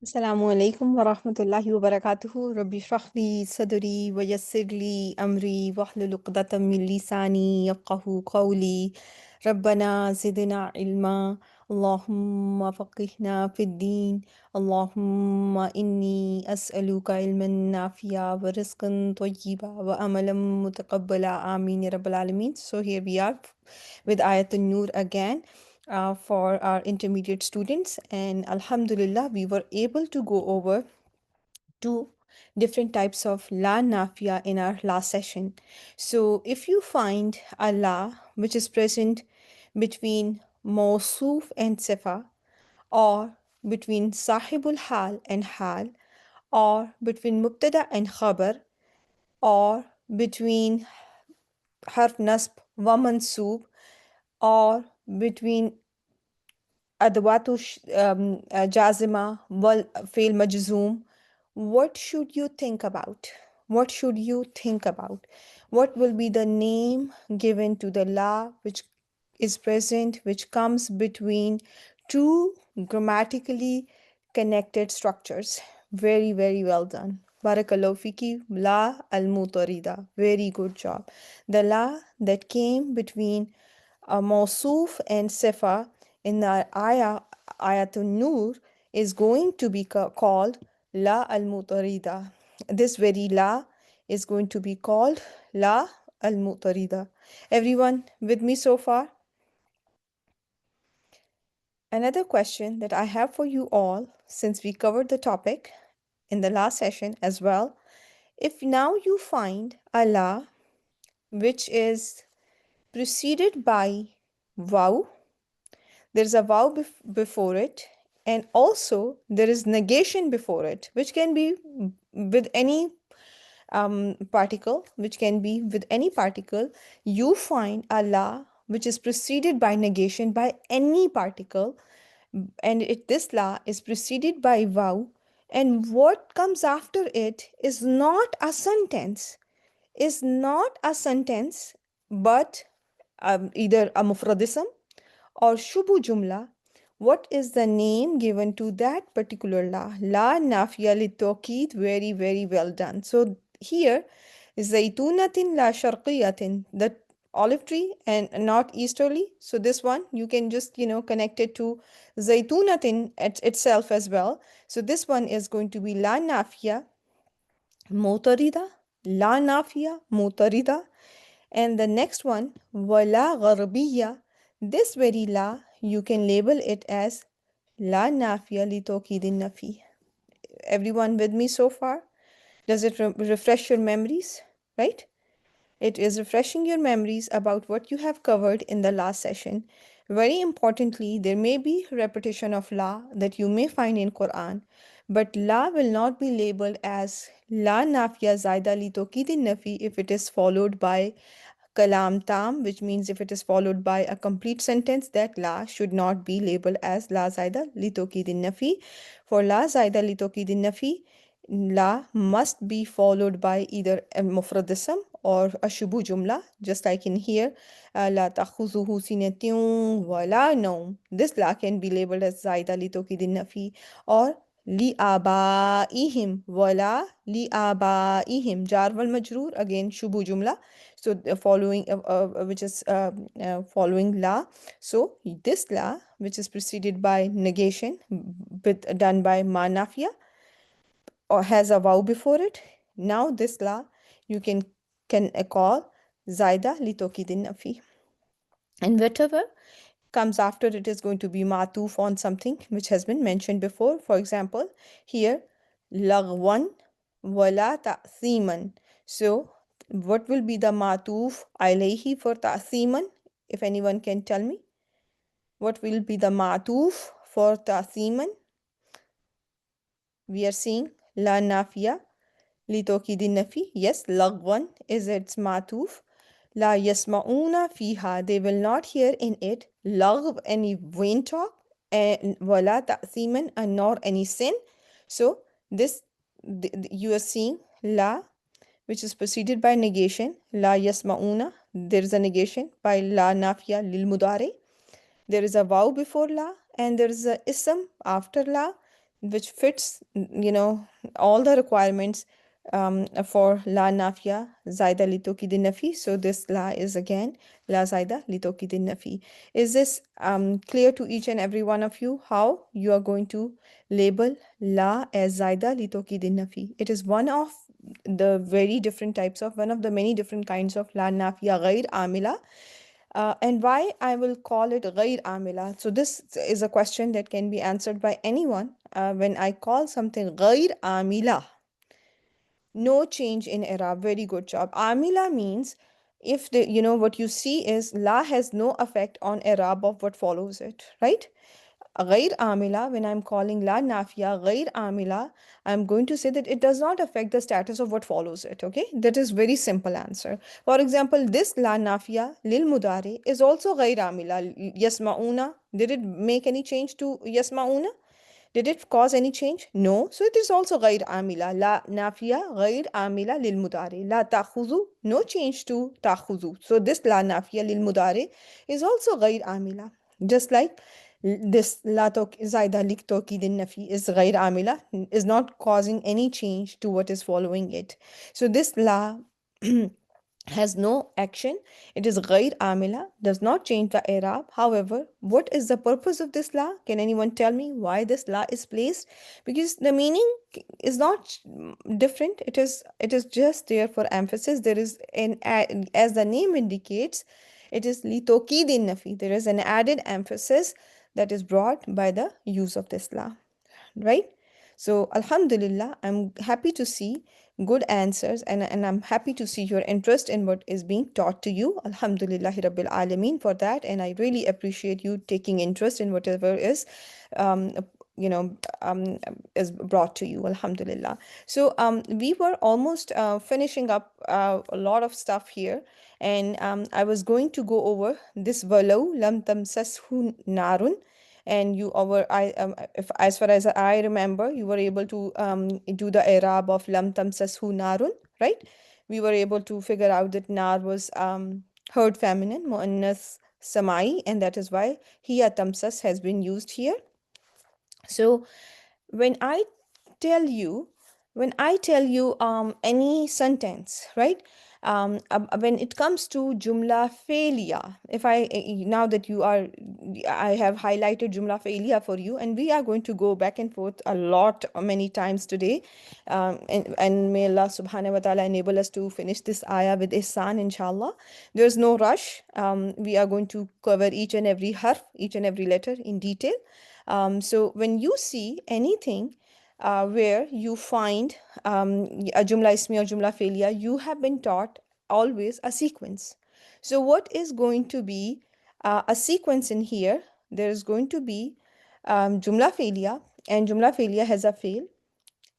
السلام عليكم ورحمة الله وبركاته ربي اشرح لي صدري ويسر لي أمري واحلل عقدة من لساني يفقه قولي ربنا زدنا علما اللهم فقهنا في الدين اللهم إني أسألك علما نافعا ورزقا طيبا وأملا متقبلا آمين يا رب العالمين. So here we are with Ayat Nur again for our intermediate students, and Alhamdulillah we were able to go over two different types of la nafia in our last session. So if you find a la which is present between mawsuf and sifa, or between sahibul hal and hal, or between mubtada and khabar, or between harf nasb wa mansoob, or between أدواته جازمة والفعل مجزوم. What should you think about? What should you think about? What will be the name given to the la which is present, which comes between two grammatically connected structures? Very, very well done. Barakallahu fiki, la al-mutarida. Very good job. The la that came between Mawsuf and Sifa in the Ayatul Nur is going to be called La al Mutarida. This very La is going to be called La al Mutarida. Everyone with me so far? Another question that I have for you all, since we covered the topic in the last session as well, if now you find a La which is preceded by Waw, there's a wow before it, and also there is negation before it, which can be with any particle, which can be with any particle. You find a la which is preceded by negation by any particle, and this la is preceded by wow, and what comes after it is not a sentence, but either a mufradism or shubu jumla. What is the name given to that particular la? La nafiya li tawqid. Very, very well done. So here, zaytunatin la sharqiyatin, the olive tree and not easterly. So this one you can just connect it to zaytunatin itself as well. So this one is going to be la nafiya mutarida, la nafiya mutarida. And the next one, wala gharbiya. This very la, you can label it as la nafiya li tawkidin nafi. Everyone with me so far? Does it refresh your memories? Right? It is refreshing your memories about what you have covered in the last session. Very importantly, there may be repetition of la that you may find in Quran, but la will not be labeled as la nafiya zaida li tawkidin nafi if it is followed by kalam tam, which means if it is followed by a complete sentence, that la should not be labeled as la zaida li tawkidin nafi. For la zaida li tawkidin nafi, la must be followed by either a mufradism or a shubu jumla, just like in here, la takhuzuhu sinatun wa la naum. This la can be labeled as zaida li tawkidin nafi, or li abaihim wala li abaihim jar wal majroor, again shubu jumla. So the following which is following la. So this la which is preceded by negation done by ma nafiya or has a wow before it. Now this la you can call zaida li tawkidin nafi, and whatever comes after it is going to be matuf on something which has been mentioned before. For example, here lagwan wala ta'thiman. So what will be the matuf alayhi for ta'thiman? If anyone can tell me, what will be the matuf for ta'thiman? We are seeing la nafiya li tawkidin nafi. Yes, lagwan is its matuf. La yasma'una fiha, they will not hear in it lagh, any vain talk, and wala ta'thiman, and nor any sin. So this you are seeing la which is preceded by negation, la yasma'una. There is a negation by la nafiya lil mudare. There is a wow before la, and there is a ism after la. which fits, all the requirements for la nafiya zaida litoki din nafi. So this la is again la zaida litoki din nafi. Is this clear to each and every one of you how you are going to label la as zaida litoki din nafi? It is one of the many different kinds of la nafiya ghair amila. And why I will call it ghair amila. So this is a question that can be answered by anyone. When I call something ghair amila, no change in Arab. Very good job. Amila means if what you see is la has no effect on Arab of what follows it, right? غير عاملة, when I'm calling la nafiya غير عاملة, I'm going to say that it does not affect the status of what follows it. Okay, that is very simple answer. For example, this la nafiya lil mudari is also غير عاملة. يسمعون, did it make any change to يسمعون? Did it cause any change? No. So it is also غير عاملة. لا نافية غير عاملة للمضارع. لا تأخذوا, no change to تأخذوا. So this لا نافية للمضارع is also غير عاملة. Just like this لا زائدة لتوكيد النفي is غير عاملة, is not causing any change to what is following it. So this لا has no action. It is غير عاملة, does not change the i'rab. However, what is the purpose of this la? Can anyone tell me why this la is placed? Because the meaning is not different. It is just there for emphasis. There is as the name indicates, it is litokid in nafi. There is an added emphasis that is brought by the use of this la, right? So Alhamdulillah, I'm happy to see good answers, and I'm happy to see your interest in what is being taught to you. Alhamdulillah Rabbil Alameen for that. And I really appreciate you taking interest in whatever um, you know, is brought to you. Alhamdulillah. So we were almost finishing up a lot of stuff here. And I was going to go over this walau lam tamsashu narun, and you over I if as far as I remember, you were able to do the i'rab of lam tamsashu narun, right? We were able to figure out that nar was heard feminine muannas samai, and that is why hiya tamsas has been used here. So when I tell you, any sentence, right? When it comes to jumla failure, if I now that you are, I have highlighted jumla failure for you, and we are going to go back and forth a lot, many times today, and may Allah subhanahu wa ta'ala enable us to finish this ayah with ihsan, inshallah. There's no rush. We are going to cover each and every harf, each and every letter in detail. So when you see anything where you find a jumla ismi or jumla failure, you have been taught always a sequence. So what is going to be a sequence in here? There is going to be jumla failure, and jumla failure has a fail,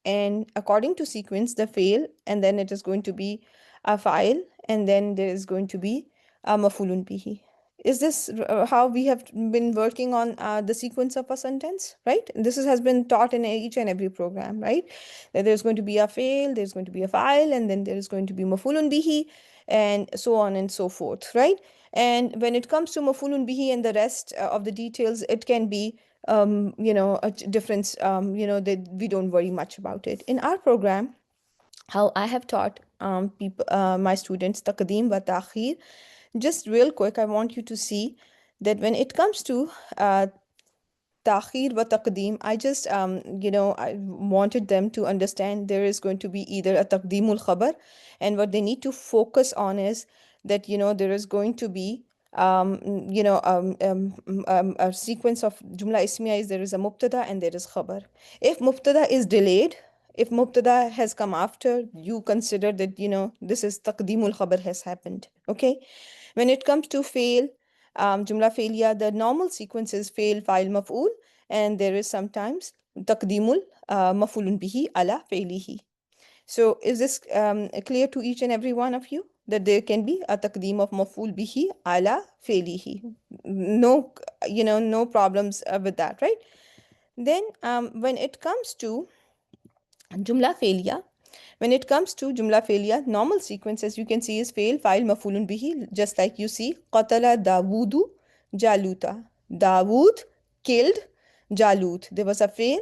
and according to sequence the fail, and then it is going to be a file, and then there is going to be a mafulun bihi. Is this how we have been working on the sequence of a sentence, right? This has been taught in each and every program, right? That there's going to be a fail, there's going to be a file, and then there is going to be mafulun bihi, and so on and so forth, right? And when it comes to mafulun bihi and the rest of the details, it can be a difference, that we don't worry much about it. In our program, how I have taught people, my students, taqdeem wa ta'khir, just real quick, I want you to see that when it comes to ta'khir wa taqdeem, I just, I wanted them to understand there is going to be either a taqdeemul khabar, and what they need to focus on is that, there is going to be, a sequence of jumla ismiya is there is a mubtada and there is khabar. If mubtada is delayed, if mubtada has come after, you consider that, this is taqdeemul khabar has happened. Okay. When it comes to fail, jumla failure, the normal sequence is fail, fa'il, maf'ul, and there is sometimes taqdeemul maf'ulun bihi ala failihi. So is this clear to each and every one of you that there can be a taqdeem of maf'ul bihi ala failihi? No, no problems with that, right? Then when it comes to jumla failure, normal sequence, as you can see, is fail, fa'il, maf'ulun bihi, just like you see qatala Dawudu Jaluta. Dawood killed Jalut. There was a fail,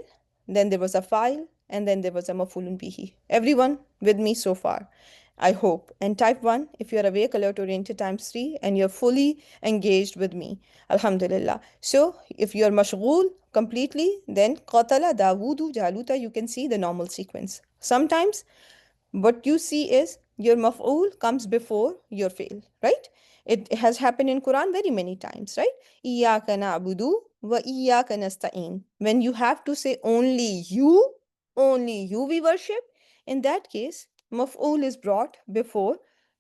then there was a file, and then there was a mafulun bihi. Everyone with me so far? I hope. And type 1 if you're awake, alert, oriented times 3, and you're fully engaged with me. Alhamdulillah. So if you're mashghul completely, then qatala Dawudu Jaluta, you can see the normal sequence. Sometimes what you see is your maf'ul comes before your fail, right? It has happened in Quran very many times, right? Iyyaka na'budu wa iyyaka nasta'in. When you have to say only you we worship, in that case, maf'ul is brought before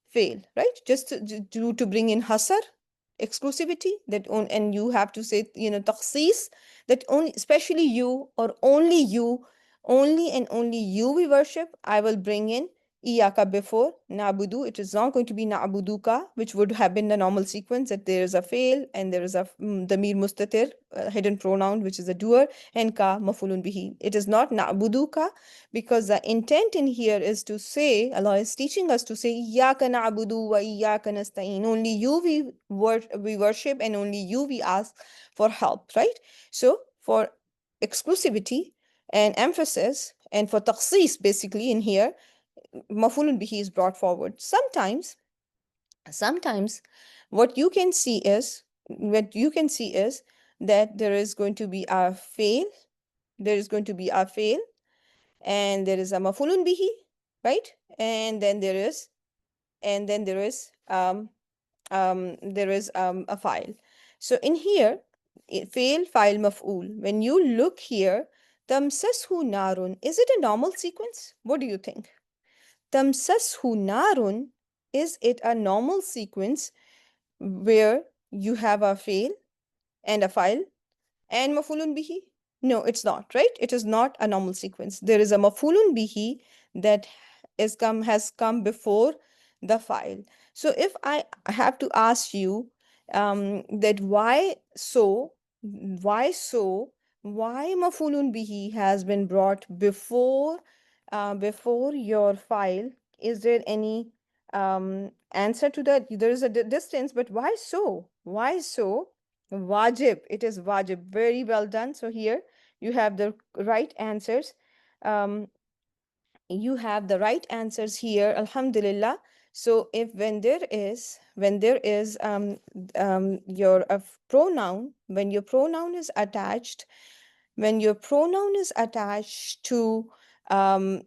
fail, right? Just to bring in hasar, exclusivity, that on, and you have to say, takhsis, that only, especially you, or only you, only and only you we worship. I will bring in iyaka before na'budu. It is not going to be na'buduka, which would have been the normal sequence, that there is a fail and there is a damir mustatir, hidden pronoun, which is a doer, and ka mafulun bihi. It is not na'buduka, because the intent in here is to say, Allah is teaching us to say iyaka na'budu wa iyaka nasta'in. Only you we worship, and only you we ask for help, right? So for exclusivity and emphasis, and for takhsis, basically in here, mafulun bihi is brought forward. Sometimes what you can see is that there is going to be a fail, there is going to be a fail, and there is a mafulun bihi, right? And then there is, and then there is a file. So in here, fail, file, maf'ul. When you look here, tamsashu narun, is it a normal sequence? What do you think? Tamsashu narun, is it a normal sequence where you have a fail and a file and mafulun bihi? No, it's not, right? It is not a normal sequence. There is a mafulun bihi that has come before the file. So if I have to ask you that why mafulun bihi has been brought before your file, is there any answer to that? There is a distance, but why so? Why so? Wajib. It is wajib. Very well done. So here you have the right answers. Um, you have the right answers here, alhamdulillah. So if when there is your pronoun, when your pronoun is attached, to a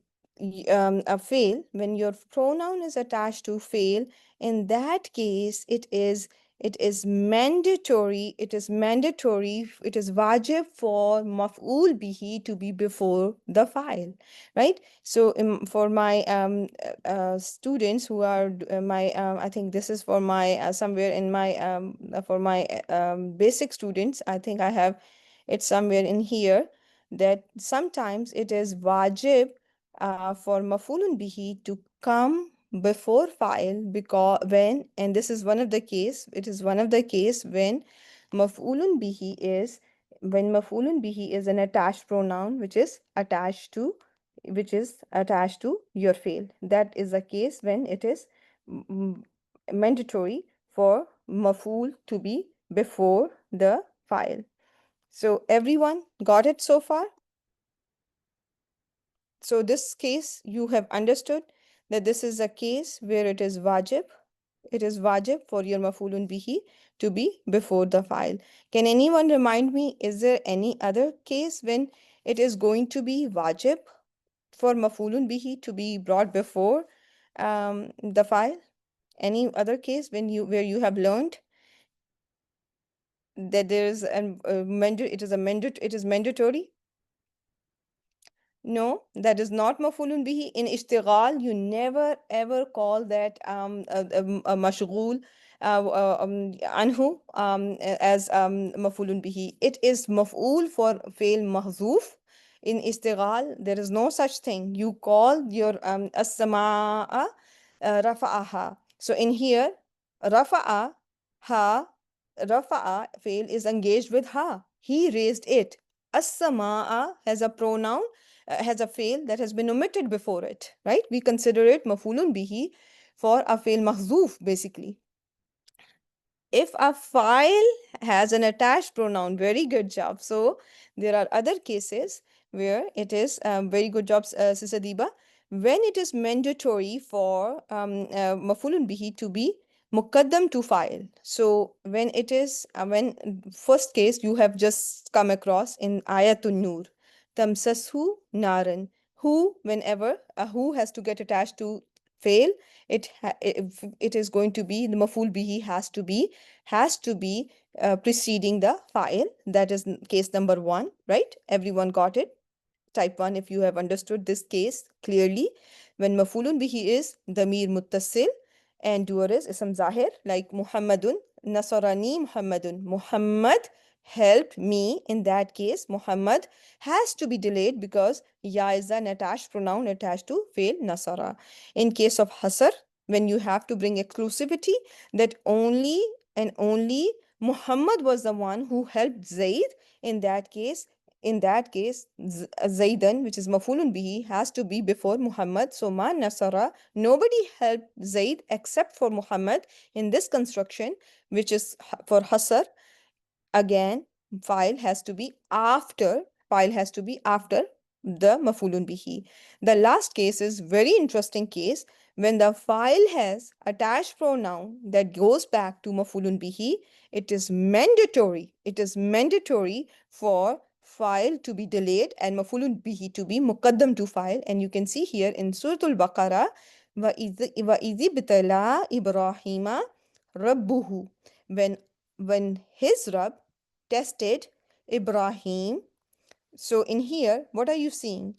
fail, when your pronoun is attached to fail, in that case it is mandatory, it is wajib for maf'ul bihi to be before the file, right? So for my students who are my I think this is for my somewhere in my for my basic students, I think I have it somewhere in here, that sometimes it is wajib for mafulun bihi to come before file, because when, and this is one of the case, it is one of the case when mafulun bihi is, an attached pronoun which is attached to your fail. That is the case when it is mm, mandatory for maful to be before the file. So everyone got it so far? So this case, you have understood that this is a case where it is wajib. It is wajib for your mafulun bihi to be before the file. Can anyone remind me, is there any other case when it is going to be wajib for mafulun bihi to be brought before the file? Any other case where you have learned that there is it is mandatory? No, that is not mafulun bihi. In ishtighal, you never ever call that a mashghul anhu as mafulun bihi. It is maf'ul for fail mahzuf. In ishtighal, there is no such thing. You call your as-samaa rafa'aha. So in here, rafa'a ha, rafa'a fail is engaged with ha. He raised it. As-samaa has a pronoun, has a fail that has been omitted before it, right? We consider it mafulun bihi for a fail mahzuf, basically. If a file has an attached pronoun, very good job. So there are other cases where it is, very good job, Sister Diba, when it is mandatory for mafulun bihi to be muqaddam to file. So when it is, when first case you have just come across in ayatun nur, tamsashu naran, who, whenever who has to get attached to fail, it is going to be the maful bihi has to be preceding the file. That is case number one, right? Everyone got it? Type 1 if you have understood this case clearly. When mafulun bihi is damir muttasil and doer is ism zahir, like Muhammadun nasarani Muhammadun. Muhammad helped me. In that case, Muhammad has to be delayed because ya is an attached pronoun attached to fail nasara. In case of hasar, when you have to bring exclusivity, that only and only Muhammad was the one who helped Zaid. In that case, Zaidan, which is mafulun bihi, has to be before Muhammad. So ma nasara, nobody helped Zaid except for Muhammad in this construction, which is for hasar. Again, file has to be after the mafulun bihi. The last case is very interesting case, when the file has attached pronoun that goes back to mafulun bihi. It is mandatory for file to be delayed and mafulun bihi to be muqaddam to file. And you can see here in Suratul Baqarah, وَإِذِ ابْتَلَى إِبْرَاهِيمَ رَبُّهُ, when his Rabb tested Ibrahim. So in here, what are you seeing?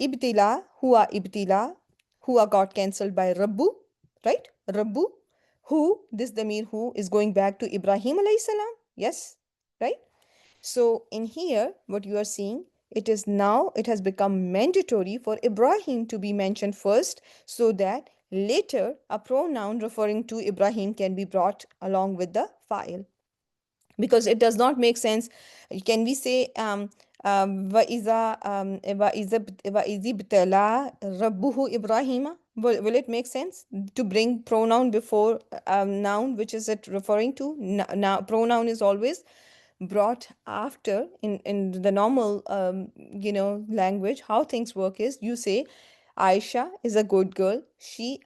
Ibtila, huwa got cancelled by Rabbu, right? Rabbu, who, this Damir who is going back to Ibrahim alayhi salam. Yes, right? So in here, what you are seeing, it has become mandatory for Ibrahim to be mentioned first, so that later a pronoun referring to Ibrahim can be brought along with the file, because it does not make sense. Can we say وَإِذِ ابْتَلَى رَبُّهُ إِبْرَاهِيمَ? Will it make sense to bring pronoun before noun, which is it referring to? Now pronoun is always brought after. In the normal language, how things work is, you say Aisha is a good girl, she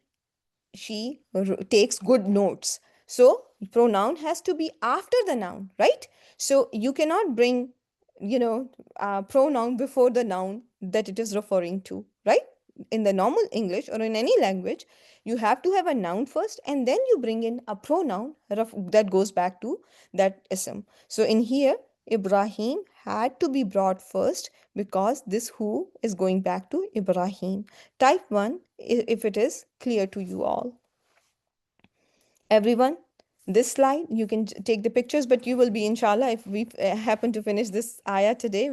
takes good notes. So pronoun has to be after the noun, right? So you cannot bring, pronoun before the noun that it is referring to, right? In the normal English or in any language, you have to have a noun first, and then you bring in a pronoun that goes back to that ism. So in here, Ibrahim had to be brought first, because this who is going back to Ibrahim. Type 1 if it is clear to you all. Everyone, this slide, you can take the pictures, but you will be, inshallah, if we happen to finish this ayah today,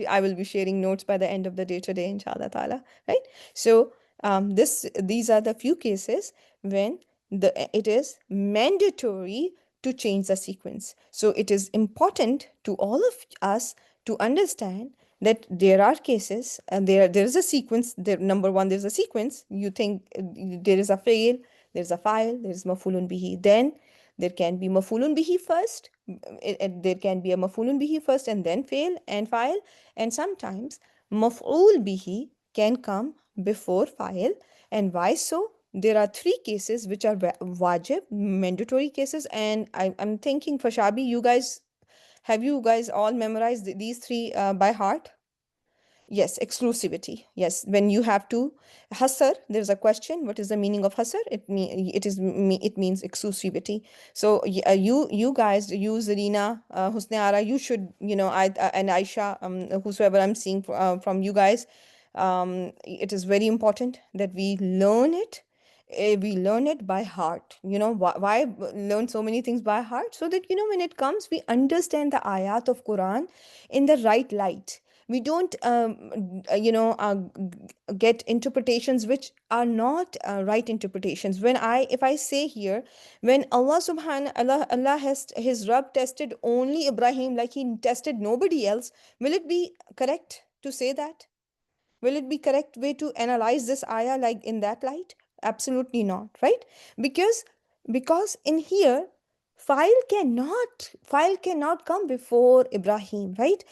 I will be sharing notes by the end of the day today, inshallah ta'ala, right? So these are the few cases when it is mandatory to change the sequence. So it is important to all of us to understand that there are cases, and there is a sequence. There, number one, there's a sequence. You think there is a fail, there's a file, there's mafulun bihi. Then there can be mafulun bihi first. There can be a mafulun bihi first and then fail and file. And sometimes maf'ul bihi can come before file. And why so? There are three cases which are wajib, mandatory cases. And I'm thinking, Fashabi, have you guys all memorized these three by heart? Yes, exclusivity. Yes, when you have to hasar, there's a question. What is the meaning of hasar? It means exclusivity. So you guys, you Zarina, Husne Ara, you should, I and Aisha, whosoever I'm seeing from you guys, it is very important that we learn it. We learn it by heart. Why learn so many things by heart? So that when it comes, we understand the ayat of Quran in the right light. We don't get interpretations which are not right interpretations. If I say here, when Allah has his Rabb tested only Ibrahim, like he tested nobody else, will it be correct to say that? Will it be correct way to analyze this ayah like in that light? Absolutely not, right? Because in here, file cannot come before Ibrahim, right?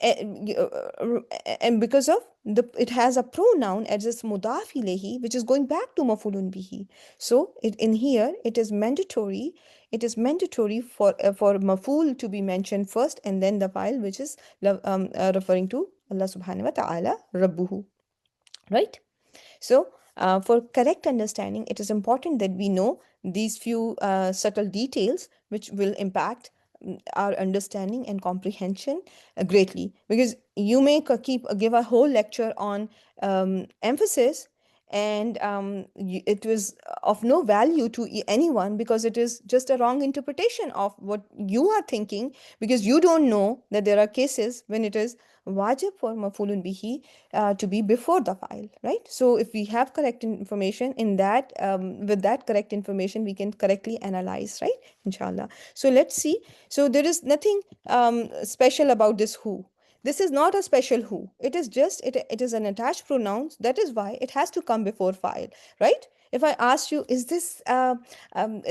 and because of the it has a pronoun as its mudaf ilayhi, which is going back to mafulun bihi. So in here it is mandatory for maful to be mentioned first, and then the file, which is referring to Allah subhanahu wa ta'ala rabbuhu, right? So, for correct understanding, it is important that we know these few subtle details which will impact our understanding and comprehension greatly. Because you may give a whole lecture on emphasis, and it was of no value to anyone, because it is just a wrong interpretation of what you are thinking, because you don't know that there are cases when it is wajib for mafulun bihi to be before the file, right? So if we have correct information in that, with that correct information, we can correctly analyze, right? Inshallah. So let's see. So there is nothing special about this who. This is not a special who. It is just, it is an attached pronoun. That is why it has to come before file, right? If I ask you, is this a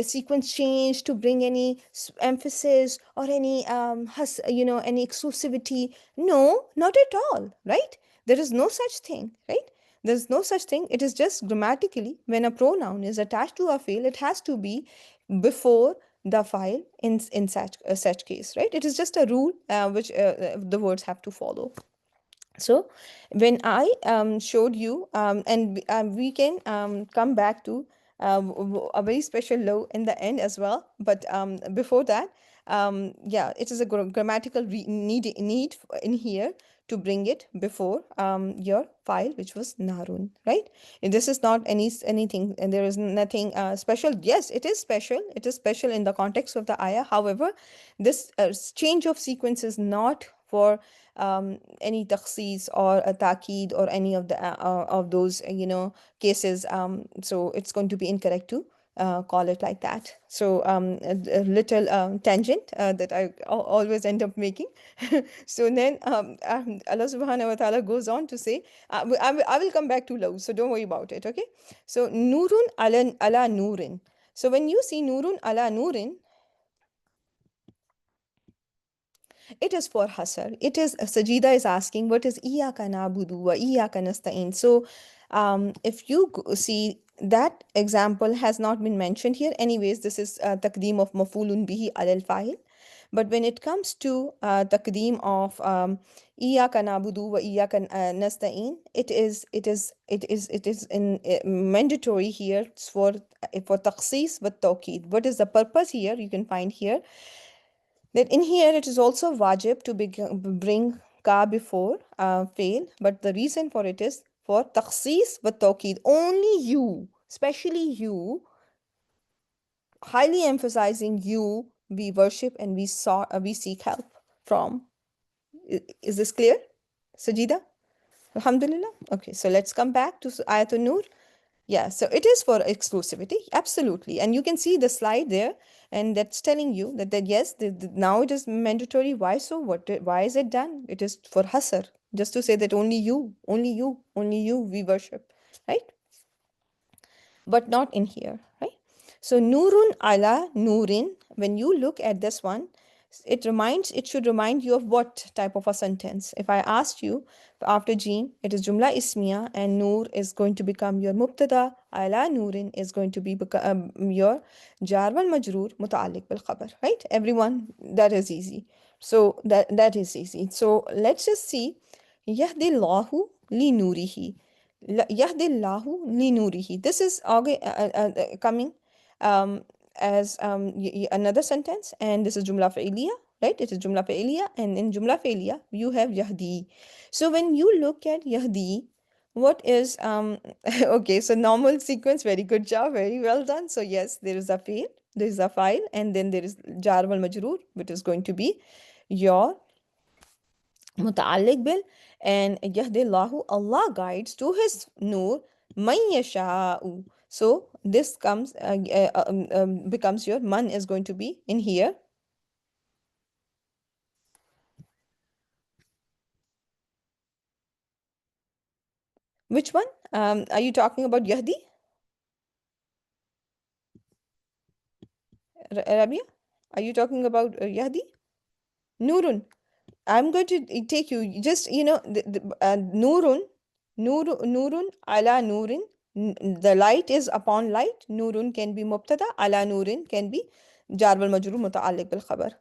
sequence change to bring any emphasis or any any exclusivity? No, not at all, right? There is no such thing, right? There's no such thing. It is just grammatically, when a pronoun is attached to a field, it has to be before the file in such case, right? It is just a rule which the words have to follow. So when I showed you, we can come back to a very special law in the end as well. But before that, yeah, it is a grammatical need in here to bring it before your file, which was narun, right? And this is not anything, and there is nothing special. Yes, it is special. It is special in the context of the ayah. However, this change of sequence is not for any takhsis or a takid or any of those cases. So it's going to be incorrect to call it like that. So a little tangent that I always end up making. So then Allah subhanahu wa ta'ala goes on to say, I will come back to law, so don't worry about it, okay? So nurun ala nurin. So when you see nurun ala nurin, it is for hasar. It is, Sajida is asking, what is iyaka na'budu wa iyaka nasta'in? So, if you see, that example has not been mentioned here. Anyways, this is taqdeem of mafulun bihi alal fa'il. But when it comes to taqdeem of iyaka na'budu wa iyaka nasta'in, it is in mandatory here for taqsis wa tawqid. What is the purpose here? You can find here that in here it is also wajib to bring ka before fail, but the reason for it is for takhsis wa tawqid. Only you, especially you, highly emphasizing you, we worship and we seek help from. Is this clear, Sajida? Alhamdulillah. Okay, so let's come back to Ayatul Nur. Yeah, so it is for exclusivity, absolutely. And you can see the slide there, and that's telling you that yes, now it is mandatory. Why so? Why is it done? It is for hasr, just to say that only you, only you, only you we worship, right? But not in here, right? So nurun ala nurin, when you look at this one, it should remind you of what type of a sentence. If I asked you after jeen, it is jumla ismiya, and nur is going to become your mubtada, ala nurin is going to be your jar wal majroor muta'alliq bil khabar, right? Everyone, that is easy. So that is easy. So let's just see. Yahdillahu li nurihi. Yahdillahu li nurihi. This is coming um, as another sentence, and this is jumla fa'iliya, right? It is jumla fa'iliya, and in jumla fa'iliya you have yahdi. So when you look at yahdi, what is okay, so normal sequence, very good job, very well done. So yes, there is a fail, there is a file, and then there is jar wal majroor, which is going to be your متعلق بال, and يهدي الله, Allah guides to his nur man yasha'u. So this comes becomes your man is going to be in here. Which one are you talking about? Yahdi, Rabia, are you talking about Yahdi? Nurun. I'm going to take you just, Nurun, Nurun ala Nurin. The light is upon light. Nurun can be mubtada, ala Nurin can be jar wal majrur muta'alliq bil khabar.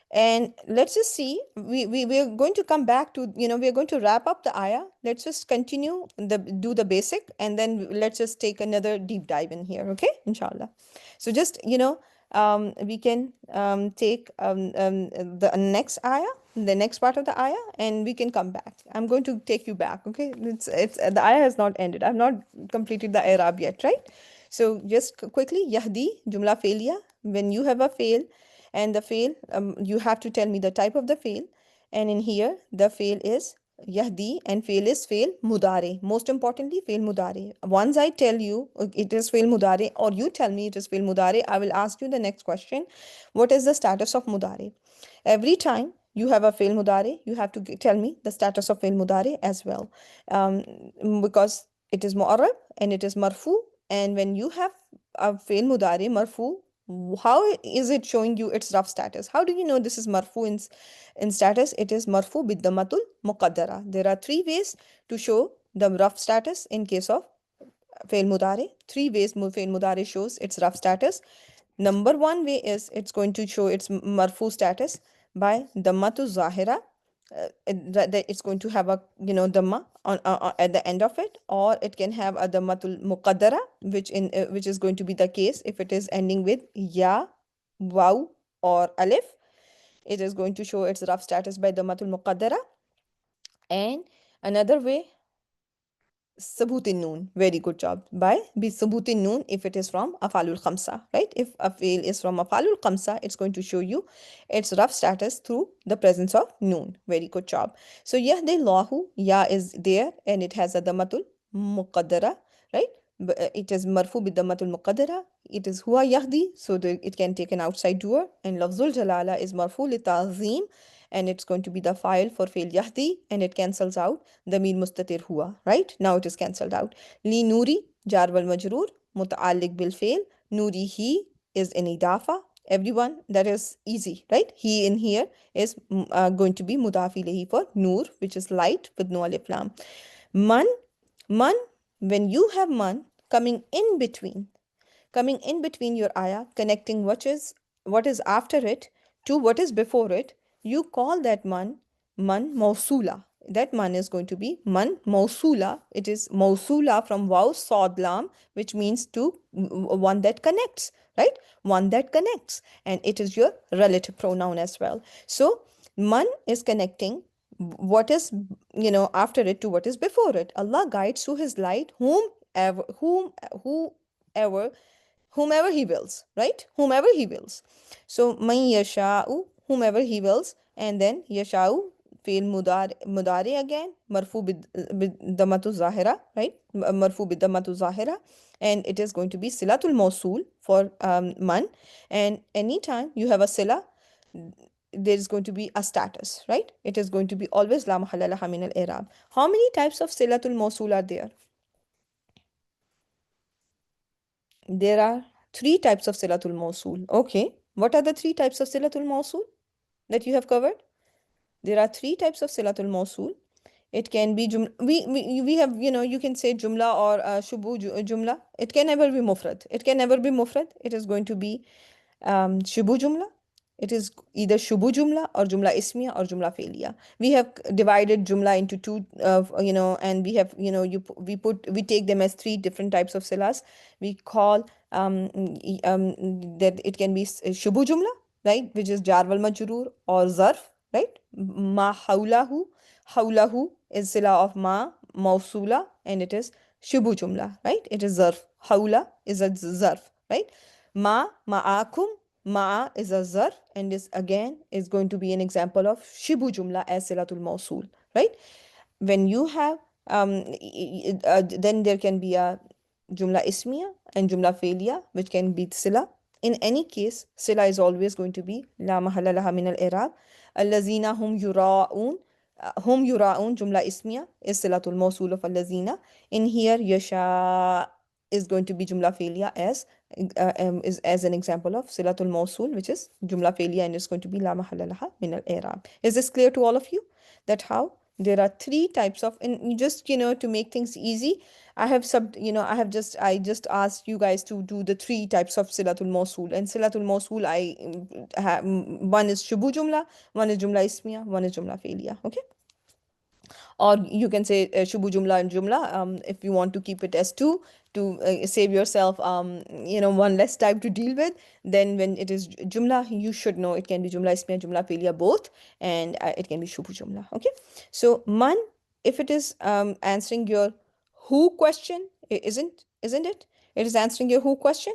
And let's just see, we're going to come back to, we're going to wrap up the ayah. Let's just continue do the basic, and then let's just take another deep dive in here, okay? Inshallah. So just, we can take the next ayah, the next part of the ayah, and we can come back. I'm going to take you back, okay? It's the ayah has not ended. I've not completed the Arab yet, right? So just quickly, Yahdi, Jumla failure. When you have a fail, and the fail, you have to tell me the type of the fail. And in here, the fail is Yahdi, and fail is fail mudare. Most importantly, fail mudare. Once I tell you it is fail mudare, or you tell me it is fail mudare, I will ask you the next question. What is the status of mudare? Every time you have a fail mudare, you have to tell me the status of fail mudare as well. Because it is mu'arrab and it is marfu. And when you have a fail mudare marfu, how is it showing you its rough status? How do you know this is marfu in status? It is marfu bid-damatul muqaddara. There are three ways to show the rough status in case of fail mudare. Three ways fail mudare shows its rough status. Number one way is it's going to show its marfu status by dammatu zahira. That it's going to have a dhamma at the end of it, or it can have a dhammatul muqaddara, which is going to be the case if it is ending with ya, waw, or alif. It is going to show its rough status by dhammatul muqaddara. And another way, Sabutin noon. Very good job. By be Sabutin noon if it is from Afalul Khamsa, right? If a fail is from Afalul Khamsa, it's going to show you its rough status through the presence of noon. Very good job. So Yahdi Lahu, Ya is there and it has a Damatul Muqaddara, right? It is Marfu bid Damatul Muqaddara. It is Huwa Yahdi, so it can take an outside doer. And Lafzul Jalala is Marfu li Ta'zim, and it's going to be the file for fail Yahdi, and it cancels out ضمير مستتر هو, right? Now it is cancelled out. Li Nuri, jar wal majroor, muta'alliq bil fail. Nuri he is in idafa. Everyone, that is easy, right? He in here is going to be mudaf ilayhi for nur, which is light with no alif lam. Man, man, when you have man coming in between your ayah, connecting what is after it to what is before it, you call that man mausula. That man is going to be man mausula. It is mausula from waw sad lam, which means to one that connects, right? One that connects, and it is your relative pronoun as well. So man is connecting what is after it to what is before it. Allah guides to his light whomever whomever he wills, right? Whomever he wills. So man yasha'u, whomever he wills, and then yasha'u fail mudari again, marfu bid damatu zahira, right? Marfu bid damatu zahira, and it is going to be silatul mawsul for man. And anytime you have a sila, there is going to be a status, right? It is going to be always la mahalla laha min al-i'rab. How many types of silatul mawsul are there? There are three types of silatul mawsul. Okay. What are the three types of silatul mawsul that you have covered? There are three types of silatul mawsul. It can be we have, you can say jumla or jumla. It can never be mufrad. It can never be mufrad. It is going to be shubu jumla. It is either shubu jumla or jumla ismiya or jumla failiya. We have divided jumla into two, and we have, we take them as three different types of silas. We call that it can be shubu jumla, right, which is jar wal majroor or zarf, right? Ma hawlahu is sila of ma mausula, and it is shubu jumla, right? It is zarf. Hawla is a zarf, right? Ma'akum, ma'a is a zarf, and this again is going to be an example of shibu jumla as silatul mawsul, right? When you have then there can be a jumla ismiya and jumla failiya, which can be sila. In any case, sila is always going to be la mahalla laha min al-i'rab. Allazina hum yura'un jumla ismiya is silatul mawsul of allazina. In here, yasha is going to be jumla failiya as is as an example of silatul mawsul, which is jumla failure, and it's going to be la mahalla laha min al i'rab. Is this clear to all of you? That how there are three types of, and just to make things easy, I have I just asked you guys to do the three types of silatul mawsul. And silatul mawsul, one is shubu jumla, one is jumla ismiya, one is jumla failure. Okay, or you can say shubu jumla and jumla, if you want to keep it as two to save yourself one less type to deal with. Then when it is jumla, you should know it can be jumla ismiya, jumla fi'liya, both, and it can be shubu jumla. Okay, so man, if it is answering your who question, isn't it? It is answering your who question,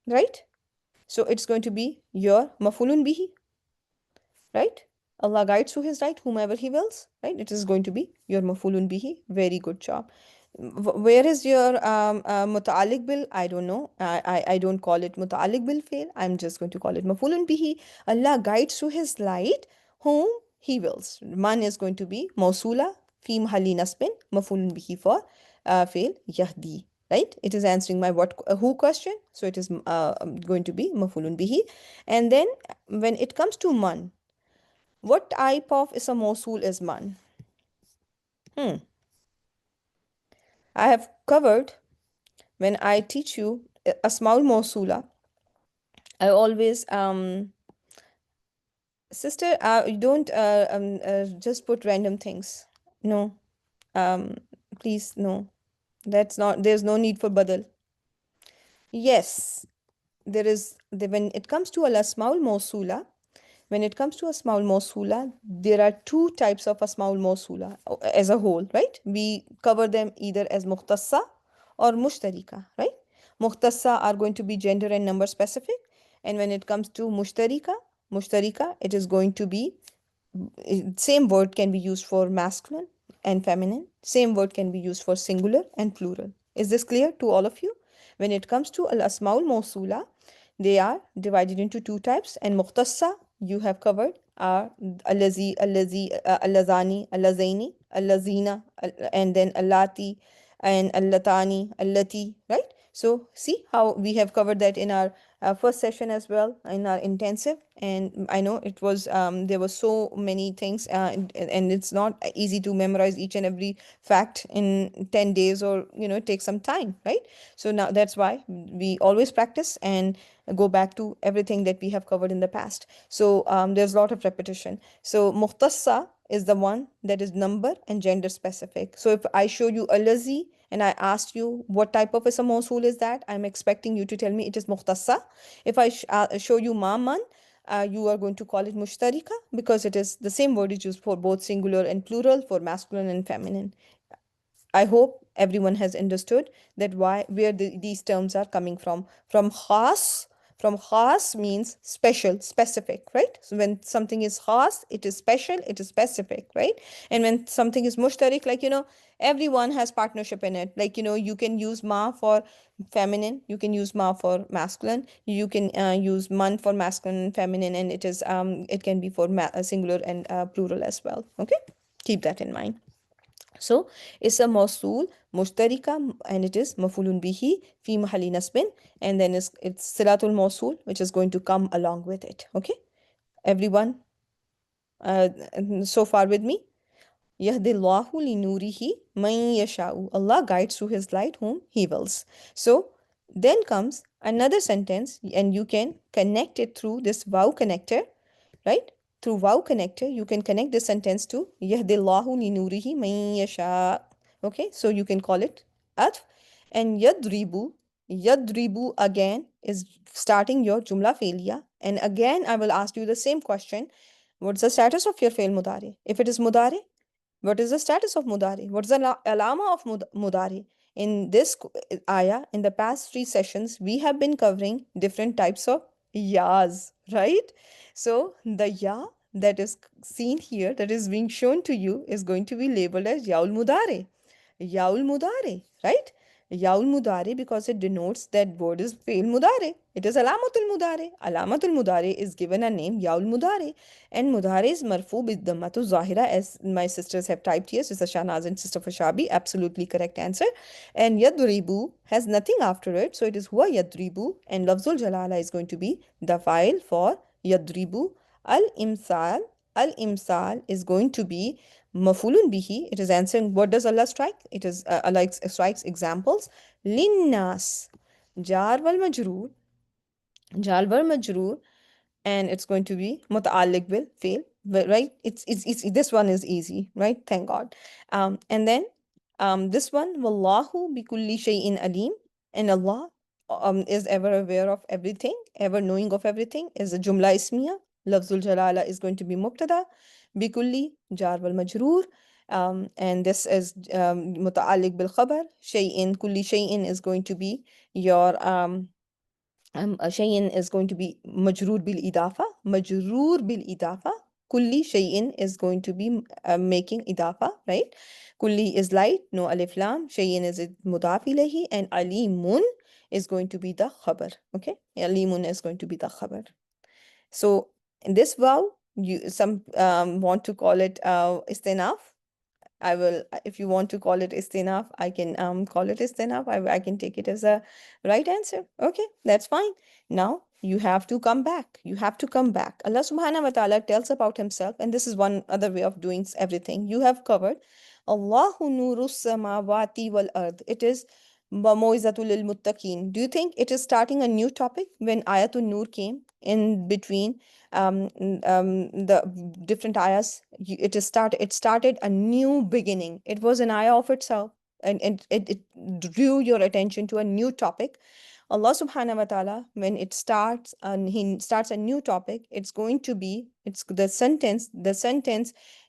right? So it's going to be your mafulun bihi, right? Allah guides to his right whomever he wills, right? It is going to be your mafulun bihi. Very good job. Where is your muta'alliq bil? I don't know. I don't call it muta'alliq bil fail. I'm just going to call it mafulun bihi. Allah guides to his light whom he wills. Man is going to be mausula fi mahalli nasbin, mafulun bihi for fail yahdi. Right? It is answering my what who question. So it is going to be mafulun bihi. And then when it comes to man, what type of ism mawsul is man? Hmm. I have covered when I teach you asmaul mawsula. I always sister, you don't just put random things. No, um, please no. That's not. There's no need for badal. Yes, there is. When it comes to al asmaul mawsula, when it comes to Asmaul Mawsula, there are two types of Asmaul Mawsula as a whole, right? We cover them either as Mukhtassa or Mushtarika, right? Mukhtassa are going to be gender and number specific. And when it comes to Mushtarika, it is going to be same word can be used for masculine and feminine. Same word can be used for singular and plural. Is this clear to all of you? When it comes to al asmaul mawsula, they are divided into two types, and muqtassa you have covered are allazani, allazaini, allazina, and then allati and allatani, allati, right? So see how we have covered that in our first session as well, in our intensive. And I know it was there were so many things, and it's not easy to memorize each and every fact in 10 days, or it takes some time, right? So now that's why we always practice and go back to everything that we have covered in the past. So there's a lot of repetition. So muhtassa is the one that is number and gender specific. So if I show you alazi and I asked you what type of ism mawsul is that, I'm expecting you to tell me it is muhtassa. If I show you maman, you are going to call it mushtarika, because it is the same word is used for both singular and plural, for masculine and feminine. I hope everyone has understood that where these terms are coming from. From khas means special, specific, right? So when something is khas, it is special, it is specific, right? And when something is mushtarik, like everyone has partnership in it. Like you can use ma for feminine, you can use ma for masculine, you can use man for masculine and feminine, and it can be for singular and plural as well. Okay, keep that in mind. So it's a mawsul mushtarika, and it is mafulun bihi fi mahalli nasbin, and then it's silatul mawsul, which is going to come along with it. Okay, everyone, uh, so far with me? Yahdillahu li nurihi man yasha'u. Allah guides to his light whom he wills. So then comes another sentence, and you can connect it through this wow connector, right? Through wow connector, you can connect this sentence to Yahdillahu li nurihi man yasha. Okay, so you can call it atf. And yadribu again is starting your jumla failure. And again, I will ask you the same question. What's the status of your fail mudari? If it is mudari, what is the status of mudari? What's the alama of mudari? In this ayah, in the past three sessions, we have been covering different types of yas, right? So the ya that is seen here, that is being shown to you, is going to be labeled as yaul mudare. Yaul mudare, right? Yaul Mudare because it denotes that word is fail Mudare. It is Alamatul Mudare. Alamatul Mudare is given a name Yaul Mudare. And Mudare is Marfu Biddamatu Zahira, as my sisters have typed here. Sister Shahnaz and Sister Fashabi. Absolutely correct answer. And Yadribu has nothing after it. So it is Huwa Yadribu. And Lafzul Jalala is going to be the file for Yadribu. Al-Imsal. Al-Imsal is going to be Mafulun bihi. It is answering what does Allah strike? It is Allah strikes examples. Linnas. Jar wal majroor. Jar wal majroor. And it's going to be muta'alliq bil fail. Right? It's this one is easy, right? Thank God. And then this one, Wallahu bi kulli shay'in alim. And Allah is ever aware of everything, ever knowing of everything, is a jumla ismiya. Lafzul jalala is going to be mubtada. Bi kulli jar wal majroor. And this is muta'alliq bil khabar. Shay'in, kulli shay'in is going to be your شيء is going to be مجرور بالإضافة. مجرور بالإضافة. كل شيء is going to be making إضافة, right? كل is light, no alif lam. شيء is مضاف إليه, and عليم is going to be the khabar. Okay, عليم is going to be the khabar. So in this vow, you some want to call it istinaf. I will, if you want to call it istinaf, I can call it istinaf. I can take it as a right answer. Okay, that's fine. Now you have to come back. You have to come back. Allah subhanahu wa ta'ala tells about himself, and this is one other way of doing everything. You have covered. Allahu nuru samawati wal ard. It is Moizatul lil muttaqin. Do you think it is starting a new topic when Ayatul Nur came in between the different ayahs? It started a new beginning. It was an ayah of itself, and it drew your attention to a new topic. Allah subhanahu wa ta'ala, when it starts and he starts a new topic, it's going to be, it's the sentence,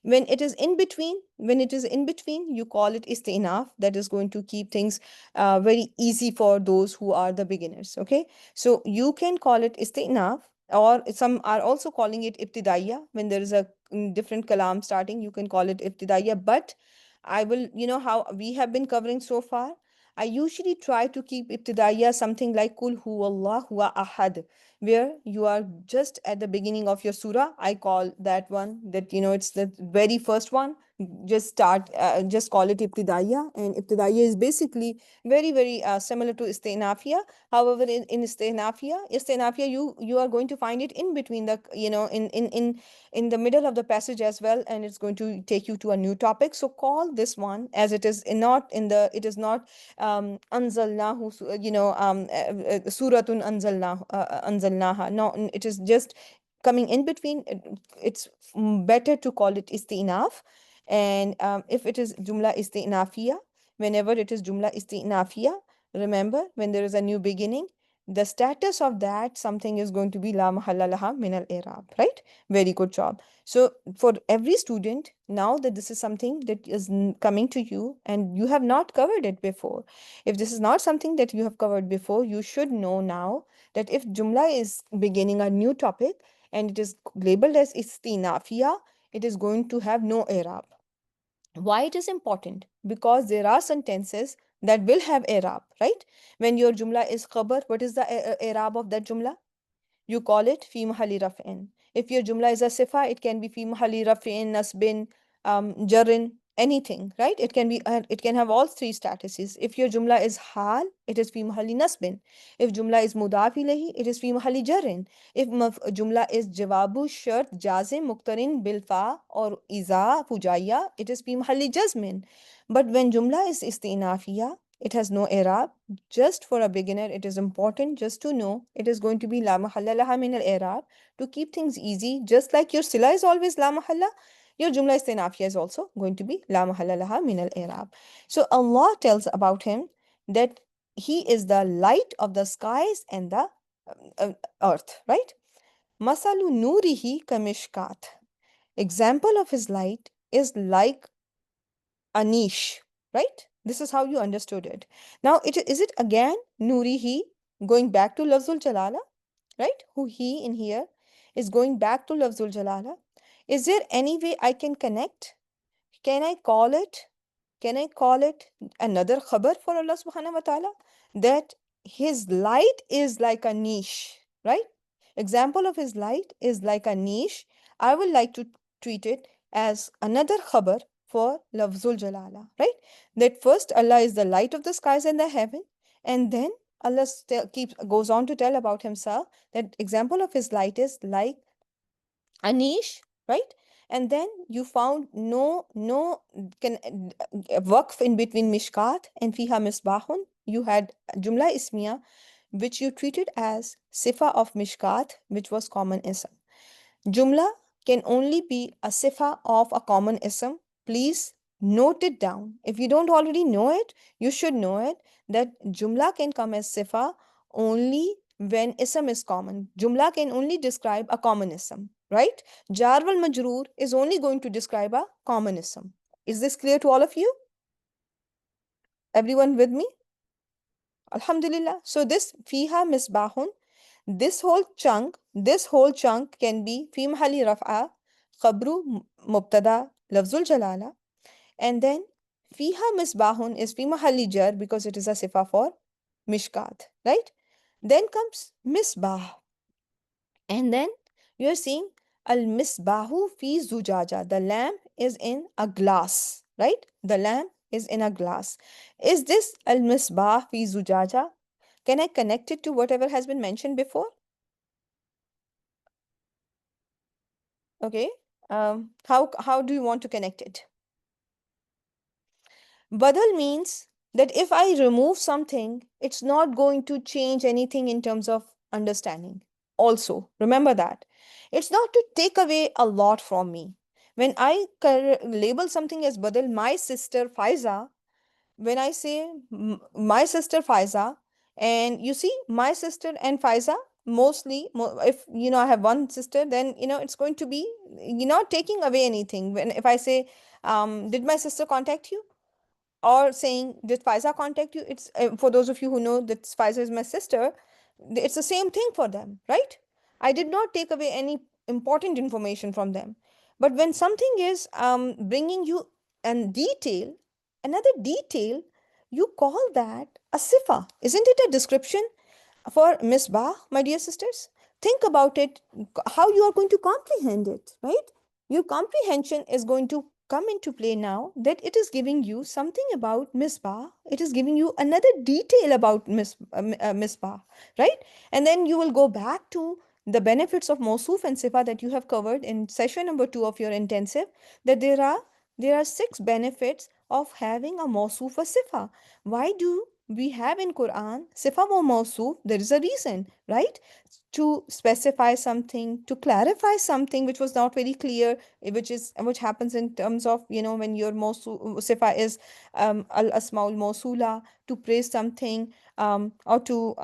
when it is in between, you call it istinaf. That is going to keep things very easy for those who are the beginners. Okay, so you can call it istinaf, or some are also calling it ibtidaiya. When there is a different kalam starting, you can call it ibtidaiya. But I will, how we have been covering so far, I usually try to keep ibtidaiya something like Kul huwallahu huwa ahad, where you are just at the beginning of your surah. I call that one, that it's the very first one. Just call it ibtidaiya, and ibtidaiya is basically very, very similar to istinafiya. However, in istinafiya, you are going to find it in between the, in the middle of the passage as well, and it's going to take you to a new topic. So call this one, as it is not in the, it is not anzalnahu, suratun anzalnaha. No, it is just coming in between. It's better to call it istinaf. And if it is jumla istinafiya, whenever it is jumla istinafiya, remember, when there is a new beginning, the status of that something is going to be la mahalla laha min al i'rab, right? Very good job. So for every student, now that this is something that is coming to you and you have not covered it before, if this is not something that you have covered before, you should know now that if jumla is beginning a new topic and it is labeled as istinafiya, it is going to have no i'rab. Why it is important? Because there are sentences that will have i'rab, right? When your jumla is khabar, what is the i'rab of that jumla? You call it fi mahali raf'in. If your jumla is a sifa, it can be fi mahali raf'in, nasbin, jarrin, anything, right? It can have all three statuses. If your jumla is hal, it is fi mahali nasbin. If jumla is mudaf ilayhi, it is fi mahali jarrin. If jumla is jawabu shart jazim muqtarin bil fa or iza fujaiya, it is fi mahali jazmin. But when jumla is istinafiya, it has no i'rab. Just for a beginner, it is important just to know it is going to be la mahalla laha min al i'rab, to keep things easy. Just like your sila is always la mahalla, your jumla istinafiya is also going to be la mahalla laha min al i'rab. So Allah tells about him that he is the light of the skies and the earth, right? Masalu nurihi kamishkat. Example of his light is like a niche, right? This is how you understood it. Now, is it again Nurihi, going back to Lafzul Jalala, right? Who he in here is going back to Lafzul Jalala. Is there any way I can connect? Can I call it can I call it another khabar for Allah subhanahu wa ta'ala? That his light is like a niche, right? Example of his light is like a niche. I would like to treat it as another khabar for Lafzul Jalala, right? That first Allah is the light of the skies and the heaven, and then Allah keeps goes on to tell about himself that example of his light is like a niche, right? And then you found no can waqf in between mishkat and fiha misbahun. You had jumla ismiya which you treated as sifa of mishkat, which was common ism. Jumla can only be a sifa of a common ism. Please note it down. If you don't already know it, you should know it that jumla can come as sifa only when ism is common. Jumla can only describe a common ism, right? Jar wal majroor is only going to describe a common ism. Is this clear to all of you? Everyone with me? Alhamdulillah. So this fiha misbahun, this whole chunk can be fi mahali raf'a, khabru mubtada, lafzul jalala, and then fiha misbahun is fi mahali jar because it is a sifa for mishkat, right? Then comes misbah, and then you're seeing al misbahu fi zujaja. The lamp is in a glass, right? The lamp is in a glass. Is this al misbah fi zujaja? Can I connect it to whatever has been mentioned before? Okay. How do you want to connect it? Badal means that if I remove something, it's not going to change anything in terms of understanding. Also, remember that. It's not to take away a lot from me. When I label something as Badal, my sister Faiza, when I say my sister Faiza, and you see, my sister and Faiza, mostly, if I have one sister, then it's going to be taking away anything. When if I say, did my sister contact you? Or saying, did Faiza contact you? It's for those of you who know that Faiza is my sister, it's the same thing for them, right? I did not take away any important information from them. But when something is bringing you an detail, another detail, you call that a sifa. Isn't it a description for misbah, my dear sisters? Think about it, how you are going to comprehend it, right? Your comprehension is going to come into play now that it is giving you something about misbah. It is giving you another detail about misbah, right? And then you will go back to the benefits of Mosuf and Sifa that you have covered in session number 2 of your intensive, that there are 6 benefits of having a Mosuf or Sifa. Why do we have in Quran Sifa or Mosuf? There is a reason, right? To specify something, to clarify something which was not very clear, which happens in terms of when your sifa is al asmaul mawsula, to praise something, or to